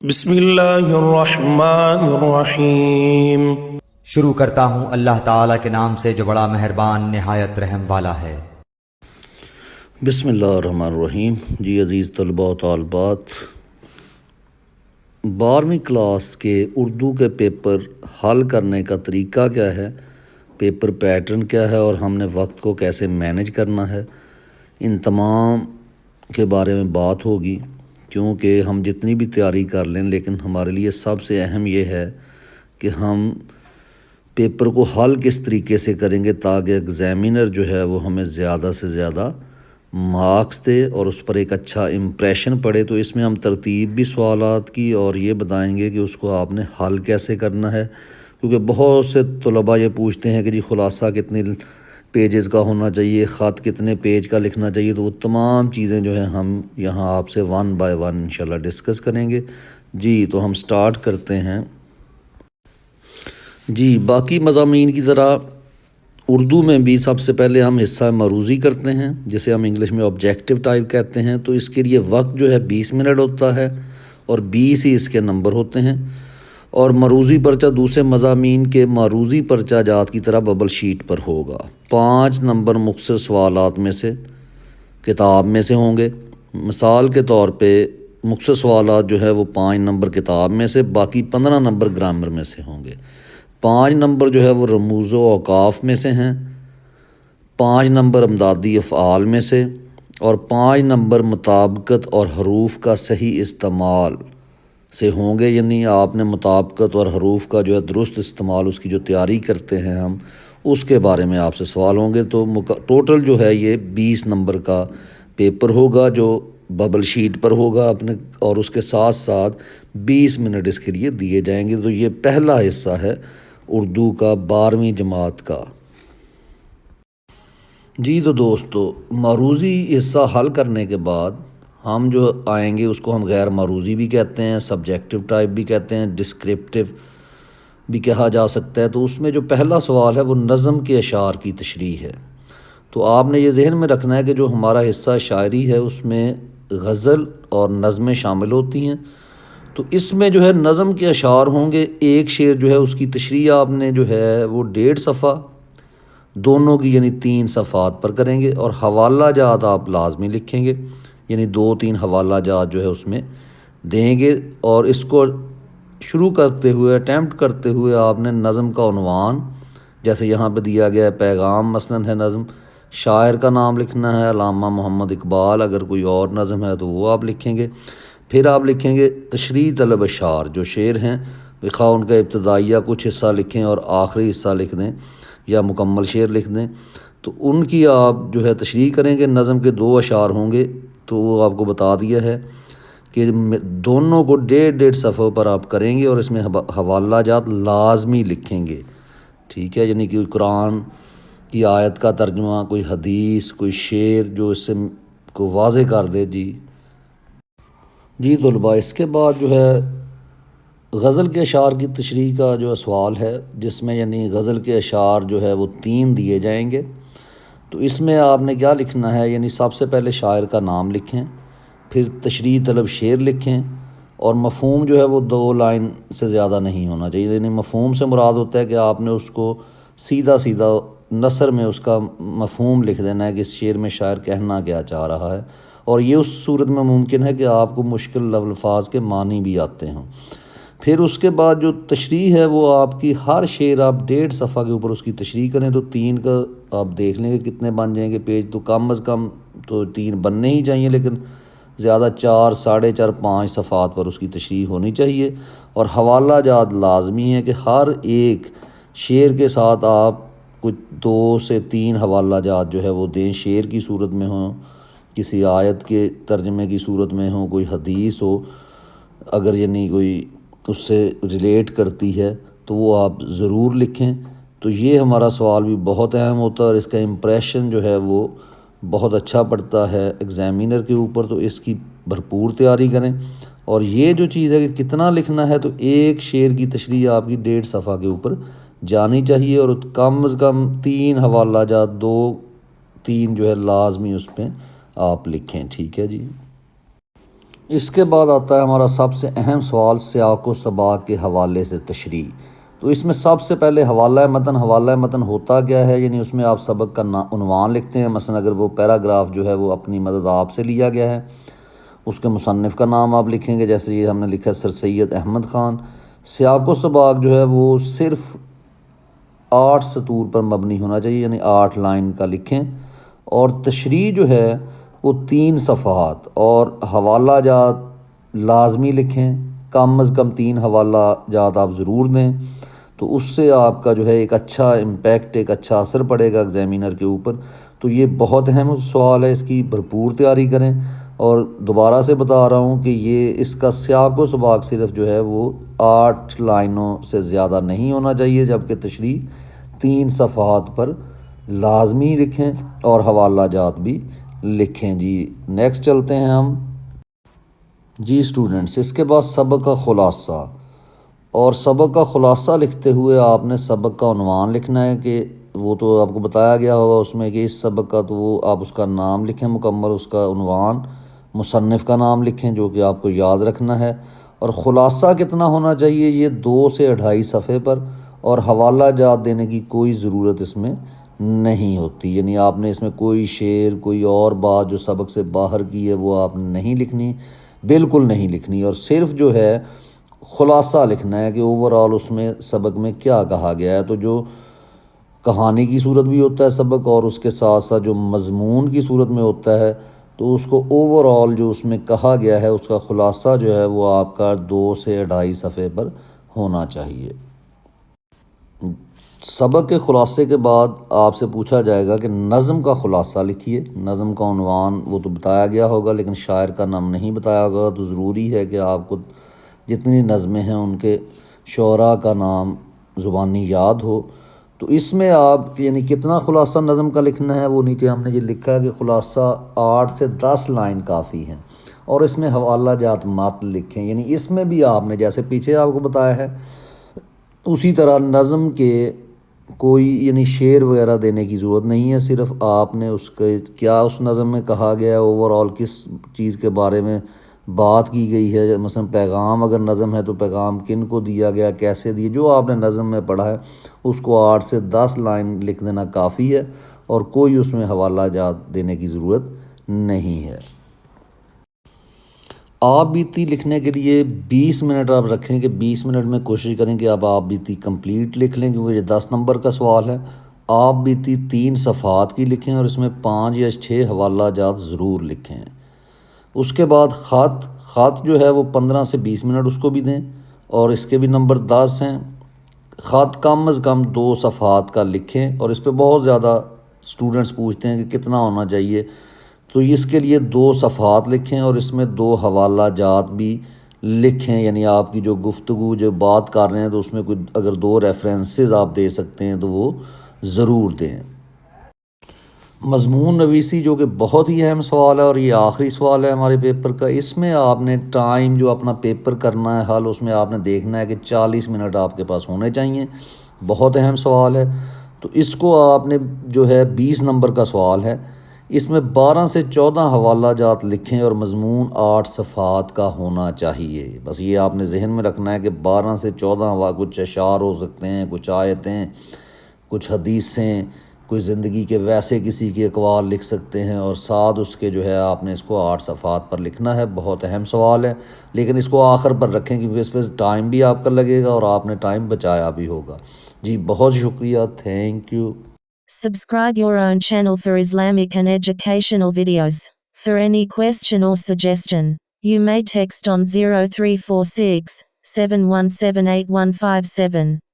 بسم اللہ الرحمن الرحیم۔ شروع کرتا ہوں اللہ تعالیٰ کے نام سے جو بڑا مہربان نہایت رحم والا ہے۔ بسم اللہ الرحمن الرحیم۔ جی عزیز طلباء و طالبات، 12ویں کلاس کے اردو کے پیپر حل کرنے کا طریقہ کیا ہے، پیپر پیٹرن کیا ہے اور ہم نے وقت کو کیسے مینیج کرنا ہے، ان تمام کے بارے میں بات ہوگی۔ کیونکہ ہم جتنی بھی تیاری کر لیں لیکن ہمارے لیے سب سے اہم یہ ہے کہ ہم پیپر کو حل کس طریقے سے کریں گے تاکہ ایگزامینر جو ہے وہ ہمیں زیادہ سے زیادہ مارکس دے اور اس پر ایک اچھا امپریشن پڑے۔ تو اس میں ہم ترتیب بھی سوالات کی اور یہ بتائیں گے کہ اس کو آپ نے حل کیسے کرنا ہے، کیونکہ بہت سے طلباء یہ پوچھتے ہیں کہ جی خلاصہ کتنے پیجز کا ہونا چاہیے، خط کتنے پیج کا لکھنا چاہیے، تو وہ تمام چیزیں جو ہیں ہم یہاں آپ سے 1 بائی 1 انشاءاللہ ڈسکس کریں گے۔ جی تو ہم سٹارٹ کرتے ہیں۔ جی باقی مضامین کی طرح اردو میں بھی سب سے پہلے ہم حصہ معروضی کرتے ہیں، جسے ہم انگلش میں آبجیکٹیو ٹائپ کہتے ہیں۔ تو اس کے لیے وقت جو ہے 20 منٹ ہوتا ہے اور 20 ہی اس کے نمبر ہوتے ہیں۔ اور معروضی پرچہ دوسرے مضامین کے معروضی پرچہ جات کی طرح ببل شیٹ پر ہوگا۔ 5 نمبر مختصر سوالات میں سے کتاب میں سے ہوں گے۔ مثال کے طور پہ مختصر سوالات جو ہے وہ 5 نمبر کتاب میں سے، باقی 15 نمبر گرامر میں سے ہوں گے۔ 5 نمبر جو ہے وہ رموز و اوقاف میں سے ہیں، 5 نمبر امدادی افعال میں سے، اور 5 نمبر مطابقت اور حروف کا صحیح استعمال سے ہوں گے۔ یعنی آپ نے مطابقت اور حروف کا جو ہے درست استعمال، اس کی جو تیاری کرتے ہیں ہم، اس کے بارے میں آپ سے سوال ہوں گے۔ تو ٹوٹل جو ہے یہ 20 نمبر کا پیپر ہوگا جو ببل شیٹ پر ہوگا اپنے، اور اس کے ساتھ ساتھ 20 منٹ اس کے لیے دیے جائیں گے۔ تو یہ پہلا حصہ ہے اردو کا 12ویں جماعت کا۔ جی تو دوستو، معروضی حصہ حل کرنے کے بعد ہم جو آئیں گے اس کو ہم غیر معروضی بھی کہتے ہیں، سبجیکٹیو ٹائپ بھی کہتے ہیں، ڈسکرپٹیو بھی کہا جا سکتا ہے۔ تو اس میں جو پہلا سوال ہے وہ نظم کے اشعار کی تشریح ہے۔ تو آپ نے یہ ذہن میں رکھنا ہے کہ جو ہمارا حصہ شاعری ہے اس میں غزل اور نظمیں شامل ہوتی ہیں۔ تو اس میں جو ہے نظم کے اشعار ہوں گے، ایک شعر جو ہے اس کی تشریح آپ نے جو ہے وہ 1.5 صفحہ دونوں کی یعنی 3 صفحات پر کریں گے، اور حوالہ جات آپ لازمی لکھیں گے، یعنی 2-3 حوالہ جات جو ہے اس میں دیں گے۔ اور اس کو شروع کرتے ہوئے اٹیمپٹ کرتے ہوئے آپ نے نظم کا عنوان، جیسے یہاں پہ دیا گیا ہے پیغام مثلاً ہے نظم، شاعر کا نام لکھنا ہے علامہ محمد اقبال، اگر کوئی اور نظم ہے تو وہ آپ لکھیں گے۔ پھر آپ لکھیں گے تشریح طلب اشعار، جو شعر ہیں خواہ ان کا ابتدائیہ کچھ حصہ لکھیں اور آخری حصہ لکھ دیں یا مکمل شعر لکھ دیں، تو ان کی آپ جو ہے تشریح کریں گے۔ نظم کے 2 اشعار ہوں گے، تو وہ آپ کو بتا دیا ہے کہ دونوں کو 1.5 صفحے پر آپ کریں گے، اور اس میں حوالہ جات لازمی لکھیں گے، ٹھیک ہے؟ یعنی کہ قرآن کی آیت کا ترجمہ، کوئی حدیث، کوئی شعر جو اس سے کو واضح کر دے۔ جی طلباء، اس کے بعد جو ہے غزل کے اشعار کی تشریح کا جو سوال ہے، جس میں یعنی غزل کے اشعار جو ہے وہ 3 دیے جائیں گے۔ تو اس میں آپ نے کیا لکھنا ہے، یعنی سب سے پہلے شاعر کا نام لکھیں، پھر تشریح طلب شعر لکھیں، اور مفہوم جو ہے وہ 2 لائن سے زیادہ نہیں ہونا چاہیے۔ یعنی مفہوم سے مراد ہوتا ہے کہ آپ نے اس کو سیدھا نثر میں اس کا مفہوم لکھ دینا ہے کہ اس شعر میں شاعر کہنا کیا چاہ رہا ہے، اور یہ اس صورت میں ممکن ہے کہ آپ کو مشکل الفاظ کے معنی بھی آتے ہوں۔ پھر اس کے بعد جو تشریح ہے وہ آپ کی ہر شعر آپ 1.5 صفحہ کے اوپر اس کی تشریح کریں۔ تو 3 کا آپ دیکھ لیں گے کتنے بن جائیں گے پیج، تو کم از کم تو 3 بننے ہی چاہیے، لیکن زیادہ 4، 4.5، 5 صفحات پر اس کی تشریح ہونی چاہیے۔ اور حوالہ جات لازمی ہے کہ ہر ایک شعر کے ساتھ آپ کچھ 2 سے 3 حوالہ جات جو ہے وہ دیں، شعر کی صورت میں ہوں، کسی آیت کے ترجمے کی صورت میں ہوں، کوئی حدیث ہو، اگر یعنی کوئی اس سے ریلیٹ کرتی ہے تو وہ آپ ضرور لکھیں۔ تو یہ ہمارا سوال بھی بہت اہم ہوتا ہے، اور اس کا امپریشن جو ہے وہ بہت اچھا پڑتا ہے ایگزامینر کے اوپر۔ تو اس کی بھرپور تیاری کریں۔ اور یہ جو چیز ہے کہ کتنا لکھنا ہے، تو ایک شعر کی تشریح آپ کی 1.5 صفحہ کے اوپر جانی چاہیے، اور کم از کم 3 حوالہ جات 2-3 جو ہے لازمی اس پہ آپ لکھیں، ٹھیک ہے جی؟ اس کے بعد آتا ہے ہمارا سب سے اہم سوال سیاق و سباق کے حوالے سے تشریح۔ تو اس میں سب سے پہلے حوالہ متن ہوتا کیا ہے، یعنی اس میں آپ سبق کا عنوان لکھتے ہیں۔ مثلا اگر وہ پیراگراف جو ہے وہ اپنی مدد آپ سے لیا گیا ہے، اس کے مصنف کا نام آپ لکھیں گے، جیسے یہ ہم نے لکھا ہے سر سید احمد خان۔ سیاق و سباق جو ہے وہ صرف 8 سطور پر مبنی ہونا چاہیے، یعنی 8 لائن کا لکھیں، اور تشریح جو ہے وہ 3 صفحات، اور حوالہ جات لازمی لکھیں، کم از کم 3 حوالہ جات آپ ضرور دیں، تو اس سے آپ کا جو ہے ایک اچھا امپیکٹ، ایک اچھا اثر پڑے گا ایگزامینر کے اوپر۔ تو یہ بہت اہم سوال ہے، اس کی بھرپور تیاری کریں، اور دوبارہ سے بتا رہا ہوں کہ یہ اس کا سیاق و سباق صرف جو ہے وہ 8 لائنوں سے زیادہ نہیں ہونا چاہیے، جبکہ تشریح 3 صفحات پر لازمی لکھیں اور حوالہ جات بھی لکھیں۔ جی نیکسٹ چلتے ہیں ہم۔ جی اسٹوڈنٹس، اس کے بعد سبق کا خلاصہ، اور سبق کا خلاصہ لکھتے ہوئے آپ نے سبق کا عنوان لکھنا ہے، کہ وہ تو آپ کو بتایا گیا ہوگا اس میں کہ اس سبق کا، تو وہ آپ اس کا نام لکھیں مکمل، اس کا عنوان، مصنف کا نام لکھیں جو کہ آپ کو یاد رکھنا ہے، اور خلاصہ کتنا ہونا چاہیے، یہ 2 سے 2.5 صفحے پر، اور حوالہ جات دینے کی کوئی ضرورت اس میں نہیں ہوتی، یعنی آپ نے اس میں کوئی شعر، کوئی اور بات جو سبق سے باہر کی ہے وہ آپ نے نہیں لکھنی، بالکل نہیں لکھنی، اور صرف جو ہے خلاصہ لکھنا ہے کہ اوورآل اس میں سبق میں کیا کہا گیا ہے۔ تو جو کہانی کی صورت بھی ہوتا ہے سبق، اور اس کے ساتھ ساتھ جو مضمون کی صورت میں ہوتا ہے، تو اس کو اوورآل جو اس میں کہا گیا ہے اس کا خلاصہ جو ہے وہ آپ کا 2 سے 2.5 صفحے پر ہونا چاہیے۔ سبق کے خلاصے کے بعد آپ سے پوچھا جائے گا کہ نظم کا خلاصہ لکھیے۔ نظم کا عنوان وہ تو بتایا گیا ہوگا، لیکن شاعر کا نام نہیں بتایا ہوگا، تو ضروری ہے کہ آپ کو جتنی نظمیں ہیں ان کے شعراء کا نام زبانی یاد ہو۔ تو اس میں آپ یعنی کتنا خلاصہ نظم کا لکھنا ہے، وہ نیچے ہم نے یہ لکھا ہے کہ خلاصہ 8 سے 10 لائن کافی ہیں، اور اس میں حوالہ جات مت لکھیں، یعنی اس میں بھی آپ نے جیسے پیچھے آپ کو بتایا ہے اسی طرح نظم کے کوئی یعنی شعر وغیرہ دینے کی ضرورت نہیں ہے، صرف آپ نے اس کے کیا اس نظم میں کہا گیا ہے، اوورآل کس چیز کے بارے میں بات کی گئی ہے، مثلا پیغام اگر نظم ہے تو پیغام کن کو دیا گیا، کیسے دیا، جو آپ نے نظم میں پڑھا ہے اس کو 8 سے 10 لائن لکھ دینا کافی ہے، اور کوئی اس میں حوالہ جات دینے کی ضرورت نہیں ہے۔ آپ بیتی لکھنے کے لیے 20 منٹ آپ رکھیں، کہ 20 منٹ میں کوشش کریں کہ آپ بیتی کمپلیٹ لکھ لیں، کیونکہ یہ 10 نمبر کا سوال ہے۔ آپ بیتی 3 صفحات کی لکھیں، اور اس میں 5 یا 6 حوالہ جات ضرور لکھیں۔ اس کے بعد خط جو ہے وہ 15 سے 20 منٹ اس کو بھی دیں، اور اس کے بھی نمبر 10 ہیں۔ خط کم از کم 2 صفحات کا لکھیں، اور اس پہ بہت زیادہ اسٹوڈنٹس پوچھتے ہیں کہ کتنا ہونا چاہیے، تو اس کے لیے 2 صفحات لکھیں، اور اس میں 2 حوالہ جات بھی لکھیں، یعنی آپ کی جو گفتگو جو بات کر رہے ہیں تو اس میں کوئی اگر 2 ریفرنسز آپ دے سکتے ہیں تو وہ ضرور دیں۔ مضمون نویسی جو کہ بہت ہی اہم سوال ہے، اور یہ آخری سوال ہے ہمارے پیپر کا، اس میں آپ نے ٹائم جو اپنا پیپر کرنا ہے حل، اس میں آپ نے دیکھنا ہے کہ 40 منٹ آپ کے پاس ہونے چاہیے، بہت اہم سوال ہے۔ تو اس کو آپ نے جو ہے 20 نمبر کا سوال ہے، اس میں 12 سے 14 حوالہ جات لکھیں، اور مضمون 8 صفحات کا ہونا چاہیے۔ بس یہ آپ نے ذہن میں رکھنا ہے کہ 12 سے 14 کچھ اشعار ہو سکتے ہیں، کچھ آیتیں، کچھ حدیثیں، کوئی زندگی کے ویسے کسی کے اقوال لکھ سکتے ہیں، اور ساتھ اس کے جو ہے آپ نے اس کو 8 صفحات پر لکھنا ہے۔ بہت اہم سوال ہے، لیکن اس کو آخر پر رکھیں کیونکہ اس پہ ٹائم بھی آپ کا لگے گا، اور آپ نے ٹائم بچایا بھی ہوگا۔ جی بہت شکریہ، thank you. Subscribe your own channel for Islamic and educational videos. For any question or suggestion, you may text on 0346 7178157.